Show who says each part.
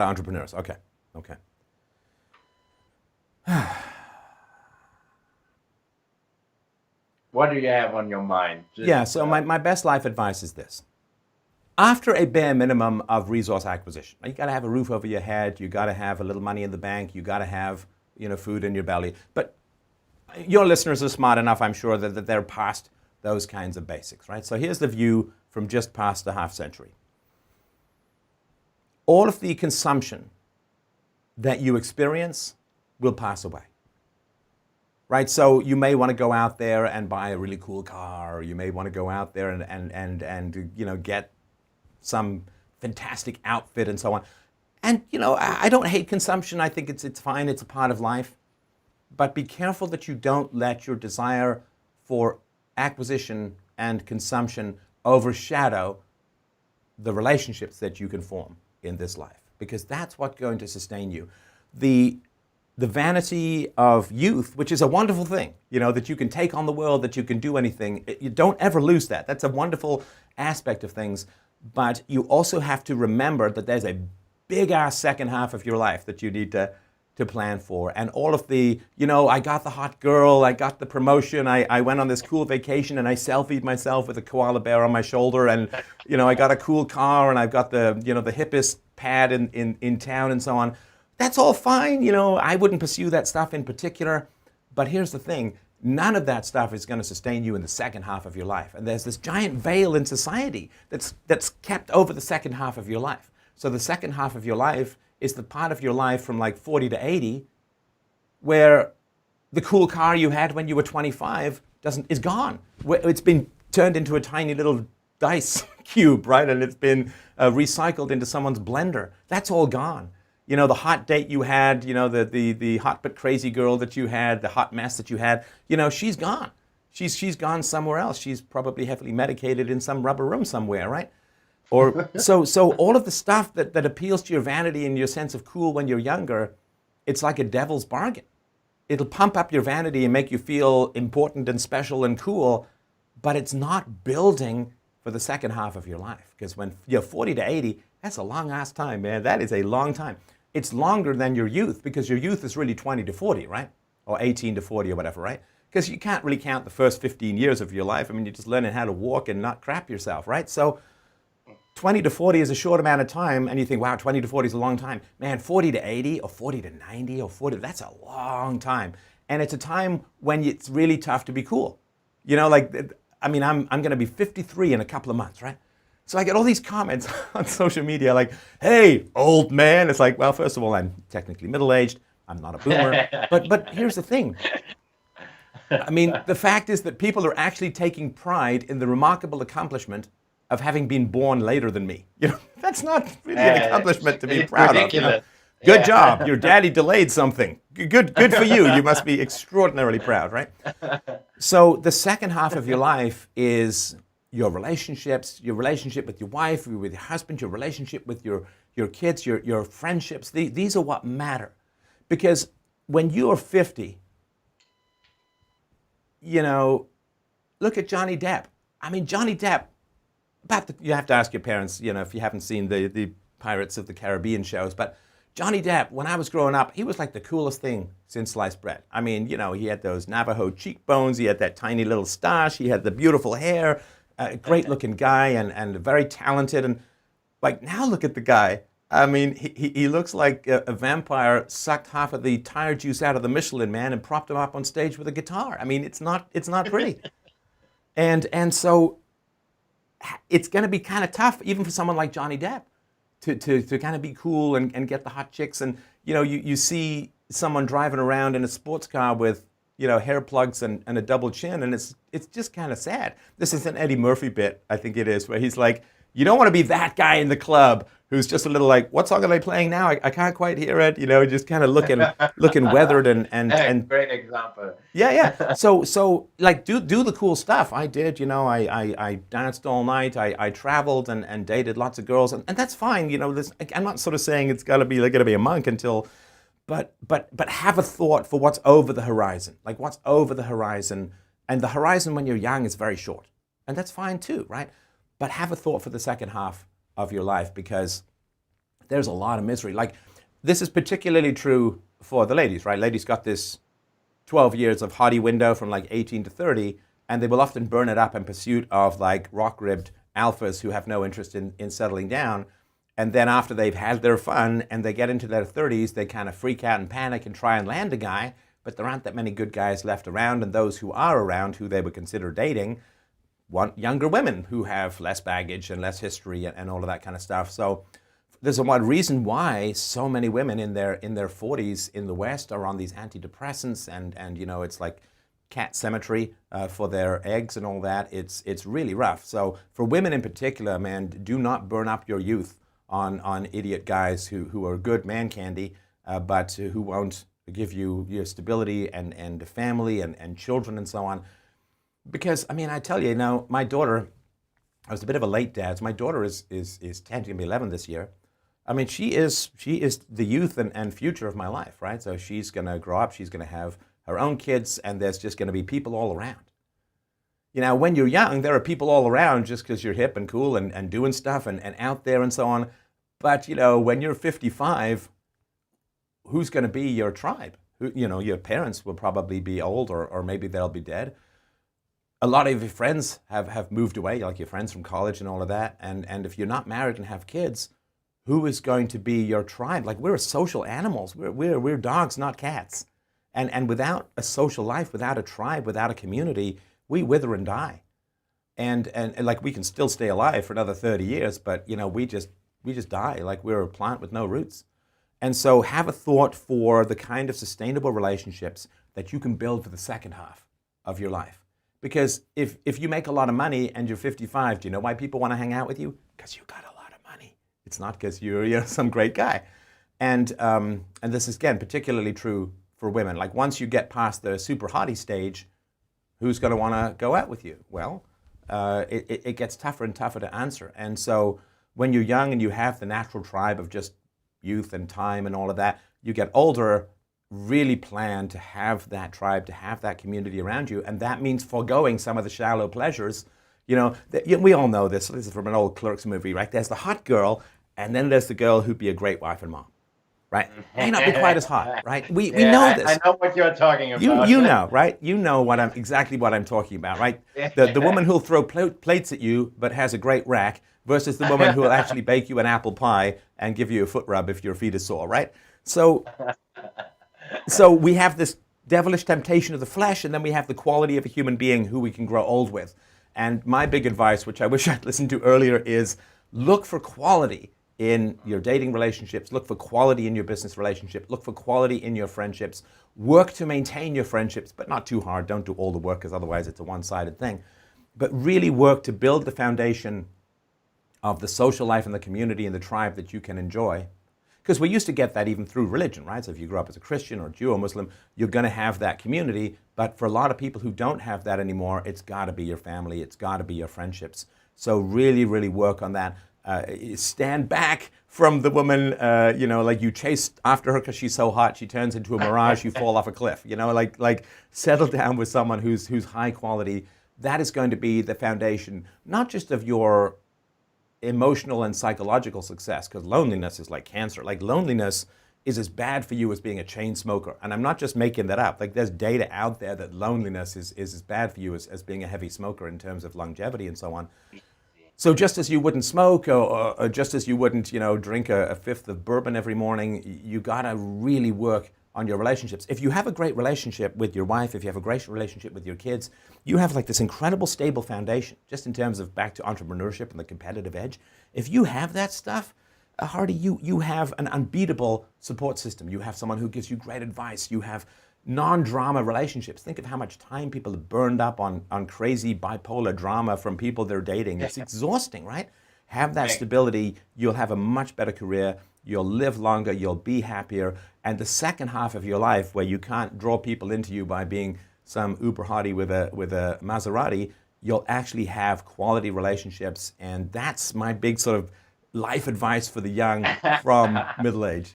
Speaker 1: Entrepreneurs. Okay. Okay.
Speaker 2: What do you have on your mind?
Speaker 1: Yeah,
Speaker 2: Just
Speaker 1: so my best life advice is this. After a bare minimum of resource acquisition, you got to have a roof over your head, you got to have a little money in the bank, you got to have, food in your belly. But your listeners are smart enough, I'm sure, that they're past those kinds of basics, right? So here's the view from just past the half century. All of the consumption that you experience will pass away. Right, so you may want to go out there and buy a really cool car, or you may want to go out there and get some fantastic outfit and so on. And I don't hate consumption. I think it's fine. It's a part of life. But be careful that you don't let your desire for acquisition and consumption overshadow the relationships that you can form in this life, because that's what's going to sustain you. The vanity of youth, which is a wonderful thing, that you can take on the world, that you can do anything. You don't ever lose that. That's a wonderful aspect of things. But you also have to remember that there's a big-ass second half of your life that you need to plan for. And all of the, I got the hot girl, I got the promotion, I went on this cool vacation and I selfied myself with a koala bear on my shoulder, and, I got a cool car and I've got the, the hippest pad in town and so on. That's all fine, I wouldn't pursue that stuff in particular. But here's the thing, none of that stuff is going to sustain you in the second half of your life. And there's this giant veil in society that's kept over the second half of your life. So the second half of your life is the part of your life from like 40 to 80 where the cool car you had when you were 25 is gone. It's been turned into a tiny little dice cube, right? And it's been recycled into someone's blender. That's all gone. The hot date you had, the hot but crazy girl that you had, the hot mess that you had, she's gone. She's gone somewhere else. She's probably heavily medicated in some rubber room somewhere, right? Or so all of the stuff that appeals to your vanity and your sense of cool when you're younger, it's like a devil's bargain. It'll pump up your vanity and make you feel important and special and cool, but it's not building for the second half of your life. Because when you're 40 to 80, that's a long ass time, man. That is a long time. It's longer than your youth, because your youth is really 20 to 40, right? Or 18 to 40 or whatever, right? Because you can't really count the first 15 years of your life. I mean, you're just learning how to walk and not crap yourself, right? So 20 to 40 is a short amount of time, and you think, wow, 20 to 40 is a long time. Man, 40 to 80 or 40 to 90 or 40, that's a long time. And it's a time when it's really tough to be cool. I'm going to be 53 in a couple of months, right? So I get all these comments on social media like, hey, old man. It's like, well, first of all, I'm technically middle-aged. I'm not a boomer. But here's the thing. The fact is that people are actually taking pride in the remarkable accomplishment of having been born later than me. That's not really an accomplishment to be proud
Speaker 2: ridiculous.
Speaker 1: of. Good job. Your daddy delayed something. Good for you. You must be extraordinarily proud, right? So the second half of your life is your relationships, your relationship with your wife, with your husband, your relationship with your kids, your friendships. These are what matter. Because when you are 50, look at Johnny Depp. Johnny Depp, you have to ask your parents, if you haven't seen the Pirates of the Caribbean shows, but Johnny Depp, when I was growing up, he was like the coolest thing since sliced bread. He had those Navajo cheekbones, he had that tiny little stash, he had the beautiful hair, a great looking guy and very talented. And like, now look at the guy. He looks like a vampire sucked half of the tire juice out of the Michelin Man and propped him up on stage with a guitar. It's not pretty. And so it's going to be kind of tough, even for someone like Johnny Depp, to kind of be cool and get the hot chicks. And you see someone driving around in a sports car with hair plugs and a double chin, and it's just kind of sad. This is an Eddie Murphy bit, I think it is, where he's like, you don't want to be that guy in the club who's just a little like, what song are they playing now? I can't quite hear it. Just kind of looking weathered and
Speaker 2: great example.
Speaker 1: Yeah. So like do the cool stuff. I did. I danced all night. I traveled and dated lots of girls, and that's fine. I'm not sort of saying it's gotta be a monk until. But have a thought for what's over the horizon. Like, what's over the horizon. And the horizon when you're young is very short. And that's fine too, right? But have a thought for the second half of your life, because there's a lot of misery. Like, this is particularly true for the ladies, right? Ladies got this 12 years of hottie window from like 18 to 30, and they will often burn it up in pursuit of like rock-ribbed alphas who have no interest in settling down. And then after they've had their fun and they get into their 30s, they kind of freak out and panic and try and land a guy, but there aren't that many good guys left around, and those who are around, who they would consider dating, want younger women who have less baggage and less history and all of that kind of stuff. So there's a one reason why so many women in their 40s in the West are on these antidepressants, and you know, it's like cat cemetery for their eggs and all that. It's really rough. So for women in particular, man, do not burn up your youth on idiot guys who are good man candy, but who won't give you your stability and family and children and so on. Because I mean, I tell you, now my daughter, I was a bit of a late dad. So my daughter is 10, to be 11 this year. I mean, she is the youth and future of my life, right? So she's going to grow up, she's going to have her own kids, and there's just going to be people all around. You know, when you're young, there are people all around just because you're hip and cool and doing stuff and out there and so on. But, you know, when you're 55, who's going to be your tribe? You know, your parents will probably be old, or maybe they'll be dead. A lot of your friends have moved away, like your friends from college and all of that. And if you're not married and have kids, who is going to be your tribe? Like, we're social animals. We're dogs, not cats. And without a social life, without a tribe, without a community, we wither and die. And like, we can still stay alive for another 30 years, but you know, we just die. Like, we're a plant with no roots. And so have a thought for the kind of sustainable relationships that you can build for the second half of your life. Because if you make a lot of money and you're 55, do you know why people want to hang out with you? Because you got a lot of money. It's not because you're some great guy. And this is, again, particularly true for women. Like, once you get past the super hottie stage, who's going to want to go out with you? Well, it gets tougher and tougher to answer. And so when you're young and you have the natural tribe of just youth and time and all of that, you get older, really plan to have that tribe, to have that community around you. And that means foregoing some of the shallow pleasures. You know, we all know this. This is from an old Clerks movie, right? There's the hot girl, and then there's the girl who'd be a great wife and mom, right? May not be quite as hot, right? We know this.
Speaker 2: I know what you're talking about.
Speaker 1: You know, right? You know exactly what I'm talking about, right? The woman who'll throw plates at you but has a great rack versus the woman who will actually bake you an apple pie and give you a foot rub if your feet are sore, right? So we have this devilish temptation of the flesh, and then we have the quality of a human being who we can grow old with. And my big advice, which I wish I'd listened to earlier, is look for quality in your dating relationships, look for quality in your business relationship, look for quality in your friendships, work to maintain your friendships, but not too hard. Don't do all the work, because otherwise it's a one-sided thing. But really work to build the foundation of the social life and the community and the tribe that you can enjoy. Because we used to get that even through religion, right? So if you grew up as a Christian or Jew or Muslim, you're going to have that community. But for a lot of people who don't have that anymore, it's got to be your family. It's got to be your friendships. So really, really work on that. Stand back from the woman, you know, like you chase after her because she's so hot, she turns into a mirage, you fall off a cliff. You know, like settle down with someone who's high quality. That is going to be the foundation, not just of your emotional and psychological success, because loneliness is like cancer. Like, loneliness is as bad for you as being a chain smoker. And I'm not just making that up. Like, there's data out there that loneliness is as bad for you as being a heavy smoker in terms of longevity and so on. So just as you wouldn't smoke, or just as you wouldn't, you know, drink a fifth of bourbon every morning, you gotta really work on your relationships. If you have a great relationship with your wife, if you have a great relationship with your kids, you have like this incredible stable foundation, just in terms of back to entrepreneurship and the competitive edge. If you have that stuff, Hardy, you have an unbeatable support system. You have someone who gives you great advice. You have non-drama relationships. Think of how much time people have burned up on crazy bipolar drama from people they're dating. It's exhausting, right? Have that stability, you'll have a much better career, you'll live longer, you'll be happier, and the second half of your life, where you can't draw people into you by being some uber hottie with a Maserati, you'll actually have quality relationships, and that's my big sort of life advice for the young from middle age.